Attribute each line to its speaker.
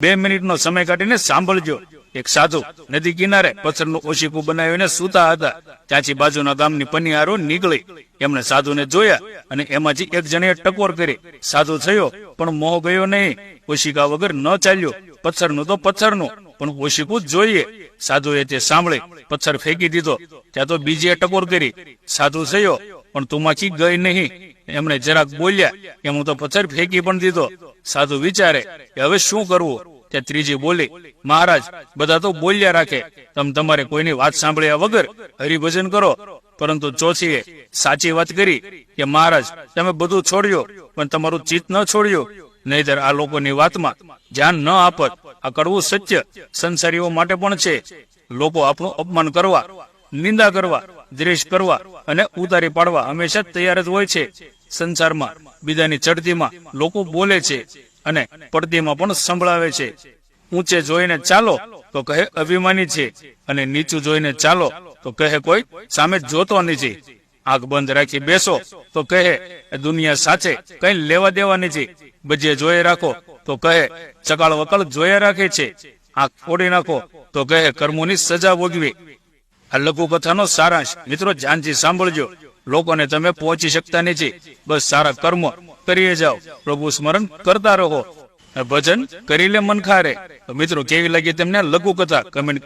Speaker 1: 2 મિનિટનો સમય કાઢીને સાંભળજો। એક સાધુ નદી કિનારે પથ્થરનું ઓશીકું બનાવીને સૂતા હતા। ત્યાંથી બાજુના ગામની પનિયારો નીકળી, એમણે સાધુને જોયા અને એમાંથી એક જણે ટકોર કરી। સાધુ થયો પણ મોહ ગયો નહીં, ઓશિકા વગર ન ચાલ્યો। પથ્થરનું તો પથ્થરનું, પણ ઓશિકું જોઈએ। સાધુએ તે સાંભળી પથ્થર ફેંકી દીધો। ત્યાં તો બીજીએ ટકોર કરી, સાધુ થયો પણ તુમાંથી ગઈ નહીં। એમણે જરાક બોલ્યા એમ હું તો પથ્થર ફેંકી પણ દીધો। સાધુ વિચારે કે હવે શું કરવું। ત્યાં ત્રીજી બોલી, મહારાજ બધા તો બોલ્યા રાખે, તમે તમારે કોઈની વાત સાંભળ્યા વગર હરિભજન કરો। પરંતુ ચોથીએ સાચી વાત કરી કે મહારાજ તમે બધું છોડ્યો પણ તમારું ચિત્ત ન છોડ્યું, નહીતર આ લોકોની વાતમાં ધ્યાન ન આપત। આ કડવું સત્ય સંસારીઓ માટે પણ છે। લોકો આપણું અપમાન કરવા, નિંદા કરવા, દ્વેષ કરવા અને ઉતારી પાડવા હંમેશા તૈયાર જ હોય છે। સંસારમાં બીજાની ચડતીમાં લોકો બોલે છે અને પડતીમાં પણ સંભળાવે છે। ઊંચે જોઈને ચાલો તો કહે અભિમાની છે, અને નીચું જોઈને ચાલો તો કહે કોઈ સામે જોતો નથી। આંખ બંધ રાખી બેસો તો કહે દુનિયા સાથે કઈ લેવા દેવા નથી। બજે જોયે રાખો તો કહે ચકાળ વકાળ જોયા રાખે છે। આંખ ફોડી નાખો તો કહે કર્મોની સજા ભોગવી। આ લઘુ કથાનો સારાંશ મિત્રો ધ્યાનથી સાંભળજો। લોકોને તમે પહોંચી શકતા નથી, બસ સારા કર્મો કરીએ જાઓ, પ્રભુ સ્મરણ કરતા રહો, ભજન કરી લે મન ખારે। મિત્રો કેવી લાગી તમને લઘુ કથા કમેન્ટ